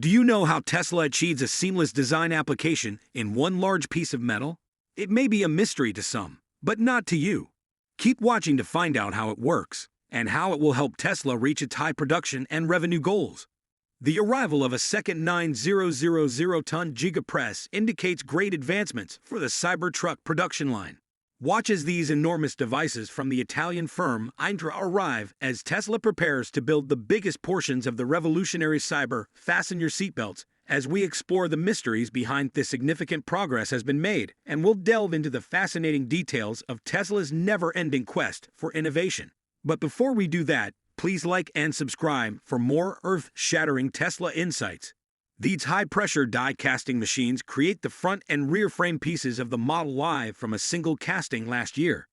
Do you know how Tesla achieves a seamless design application in one large piece of metal? It may be a mystery to some, but not to you. Keep watching to find out how it works, and how it will help Tesla reach its high production and revenue goals. The arrival of a second 9,000-ton Giga press indicates great advancements for the Cybertruck production line. Watch as these enormous devices from the Italian firm Indra arrive as Tesla prepares to build the biggest portions of the revolutionary Cyber. Fasten your seatbelts as we explore the mysteries behind this significant progress has been made, and we'll delve into the fascinating details of Tesla's never-ending quest for innovation. But before we do that, please like and subscribe for more earth-shattering Tesla insights. These high-pressure die casting machines create the front and rear frame pieces of the Model Y from a single casting last year.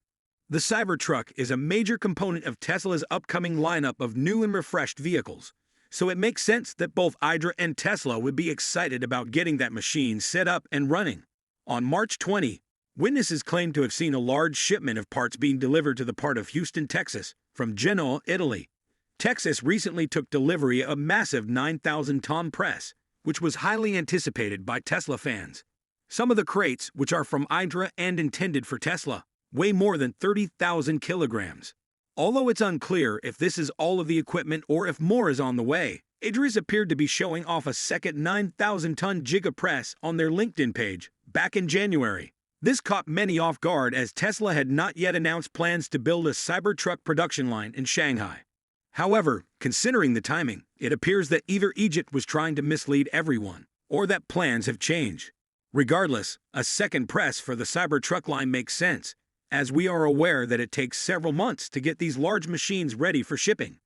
The Cybertruck is a major component of Tesla's upcoming lineup of new and refreshed vehicles, so it makes sense that both Indra and Tesla would be excited about getting that machine set up and running. On March 20, witnesses claimed to have seen a large shipment of parts being delivered to the port of Houston, Texas, from Genoa, Italy. Texas recently took delivery of a massive 9,000-ton press, which was highly anticipated by Tesla fans. Some of the crates, which are from Indra and intended for Tesla, weigh more than 30,000 kilograms. Although it's unclear if this is all of the equipment or if more is on the way, Idris appeared to be showing off a second 9,000-ton Giga press on their LinkedIn page back in January. This caught many off guard as Tesla had not yet announced plans to build a Cybertruck production line in Shanghai. However, considering the timing, it appears that either Egypt was trying to mislead everyone, or that plans have changed. Regardless, a second press for the Cybertruck line makes sense, as we are aware that it takes several months to get these large machines ready for shipping.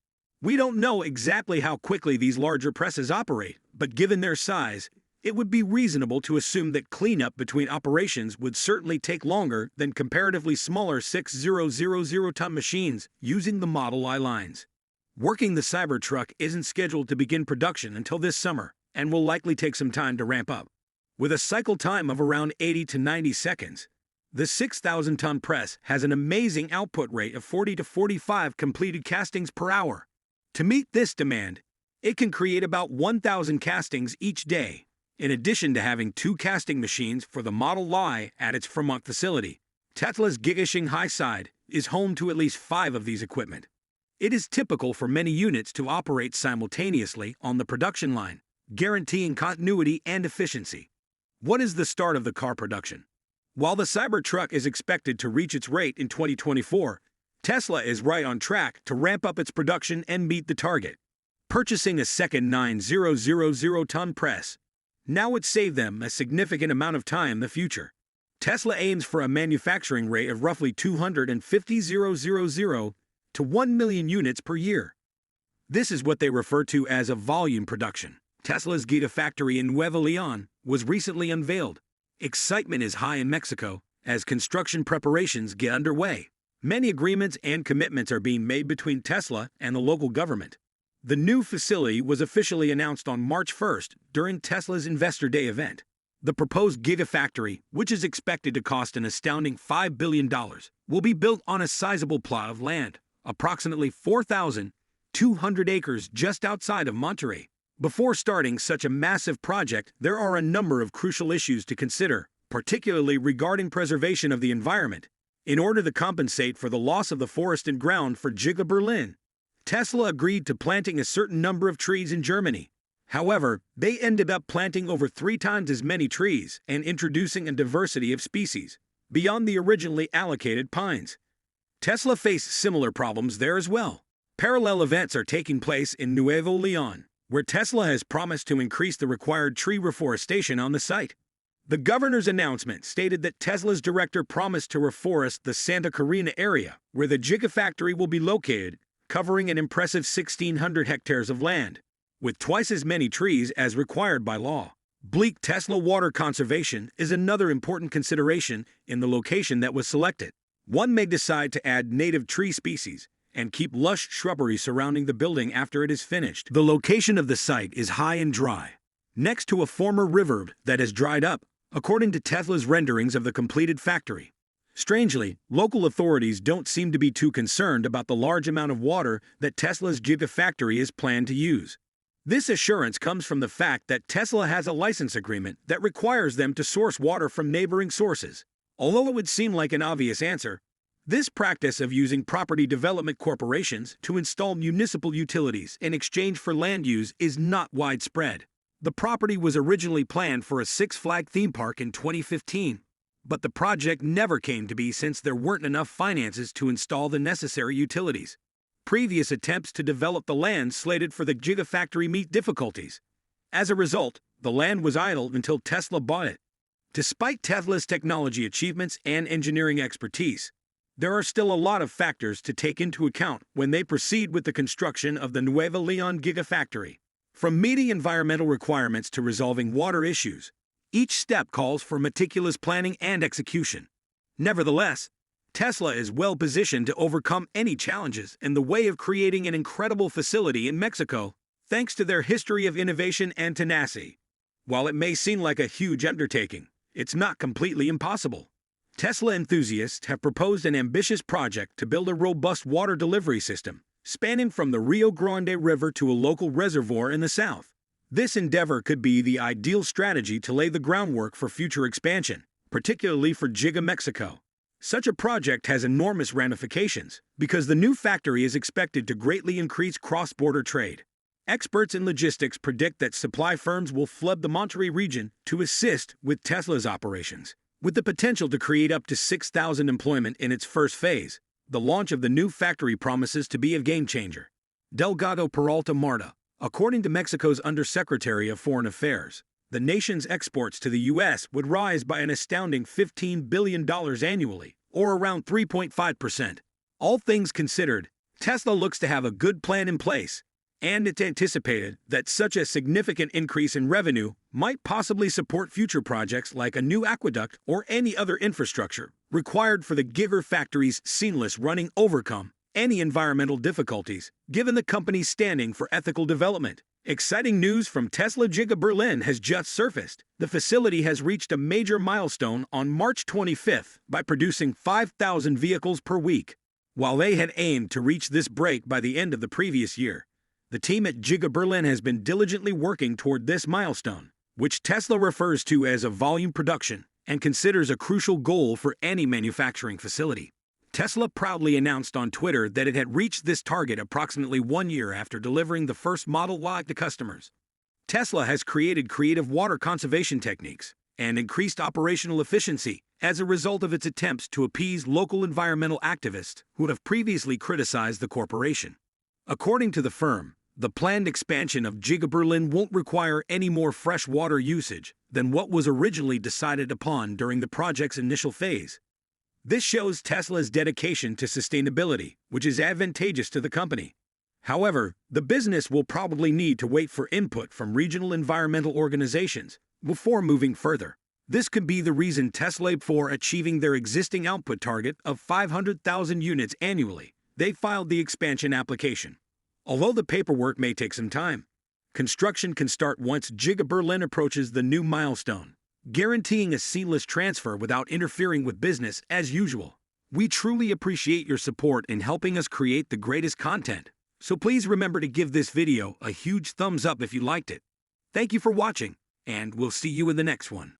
We don't know exactly how quickly these larger presses operate, but given their size, it would be reasonable to assume that cleanup between operations would certainly take longer than comparatively smaller 6,000-ton machines using the Model Y lines. Working the Cybertruck isn't scheduled to begin production until this summer and will likely take some time to ramp up. With a cycle time of around 80 to 90 seconds, the 6,000-ton press has an amazing output rate of 40 to 45 completed castings per hour. To meet this demand, it can create about 1,000 castings each day, in addition to having 2 casting machines for the Model Y at its Fremont facility. Tesla's Giga Shanghai side is home to at least 5 of these equipment. It is typical for many units to operate simultaneously on the production line, guaranteeing continuity and efficiency. What is the start of the car production? While the Cybertruck is expected to reach its rate in 2024, Tesla is right on track to ramp up its production and meet the target. Purchasing a second 9,000-ton press now would save them a significant amount of time in the future. Tesla aims for a manufacturing rate of roughly 250,000 to 1 million units per year. This is what they refer to as a volume production. Tesla's Gigafactory in Nuevo León was recently unveiled. Excitement is high in Mexico as construction preparations get underway. Many agreements and commitments are being made between Tesla and the local government. The new facility was officially announced on March 1st during Tesla's Investor Day event. The proposed Gigafactory, which is expected to cost an astounding $5 billion, will be built on a sizable plot of land, approximately 4,200 acres just outside of Monterrey. Before starting such a massive project, there are a number of crucial issues to consider, particularly regarding preservation of the environment. In order to compensate for the loss of the forest and ground for Giga Berlin, Tesla agreed to planting a certain number of trees in Germany. However, they ended up planting over 3 times as many trees and introducing a diversity of species beyond the originally allocated pines. Tesla faced similar problems there as well. Parallel events are taking place in Nuevo León, where Tesla has promised to increase the required tree reforestation on the site. The governor's announcement stated that Tesla's director promised to reforest the Santa Catarina area, where the Gigafactory will be located, covering an impressive 1,600 hectares of land, with twice as many trees as required by law. Bleak Tesla water conservation is another important consideration in the location that was selected. One may decide to add native tree species and keep lush shrubbery surrounding the building after it is finished. The location of the site is high and dry, next to a former river that has dried up, according to Tesla's renderings of the completed factory. Strangely, local authorities don't seem to be too concerned about the large amount of water that Tesla's Gigafactory is planned to use. This assurance comes from the fact that Tesla has a license agreement that requires them to source water from neighboring sources. Although it would seem like an obvious answer, this practice of using property development corporations to install municipal utilities in exchange for land use is not widespread. The property was originally planned for a Six Flags theme park in 2015, but the project never came to be since there weren't enough finances to install the necessary utilities. Previous attempts to develop the land slated for the Giga factory meet difficulties. As a result, the land was idle until Tesla bought it. Despite Tesla's technology achievements and engineering expertise, there are still a lot of factors to take into account when they proceed with the construction of the Nuevo Leon Gigafactory. From meeting environmental requirements to resolving water issues, each step calls for meticulous planning and execution. Nevertheless, Tesla is well positioned to overcome any challenges in the way of creating an incredible facility in Mexico, thanks to their history of innovation and tenacity. While it may seem like a huge undertaking, it's not completely impossible. Tesla enthusiasts have proposed an ambitious project to build a robust water delivery system, spanning from the Rio Grande River to a local reservoir in the south. This endeavor could be the ideal strategy to lay the groundwork for future expansion, particularly for Giga Mexico. Such a project has enormous ramifications because the new factory is expected to greatly increase cross-border trade. Experts in logistics predict that supply firms will flood the Monterrey region to assist with Tesla's operations, with the potential to create up to 6,000 employment in its first phase. The launch of the new factory promises to be a game-changer. Delgado Peralta Marta, according to Mexico's Undersecretary of Foreign Affairs, the nation's exports to the U.S. would rise by an astounding $15 billion annually, or around 3.5%. All things considered, Tesla looks to have a good plan in place, and it's anticipated that such a significant increase in revenue might possibly support future projects like a new aqueduct or any other infrastructure required for the Gigafactory's seamless running overcome any environmental difficulties, given the company's standing for ethical development. Exciting news from Tesla Giga Berlin has just surfaced. The facility has reached a major milestone on March 25th by producing 5,000 vehicles per week. While they had aimed to reach this break by the end of the previous year, the team at Giga Berlin has been diligently working toward this milestone, which Tesla refers to as a volume production and considers a crucial goal for any manufacturing facility. Tesla proudly announced on Twitter that it had reached this target approximately 1 year after delivering the first Model Y to customers. Tesla has created creative water conservation techniques and increased operational efficiency as a result of its attempts to appease local environmental activists who have previously criticized the corporation. According to the firm, the planned expansion of Giga Berlin won't require any more fresh water usage than what was originally decided upon during the project's initial phase. This shows Tesla's dedication to sustainability, which is advantageous to the company. However, the business will probably need to wait for input from regional environmental organizations before moving further. This could be the reason Tesla, for achieving their existing output target of 500,000 units annually, they filed the expansion application. Although the paperwork may take some time, construction can start once Giga Berlin approaches the new milestone, guaranteeing a seamless transfer without interfering with business as usual. We truly appreciate your support in helping us create the greatest content, so please remember to give this video a huge thumbs up if you liked it. Thank you for watching, and we'll see you in the next one.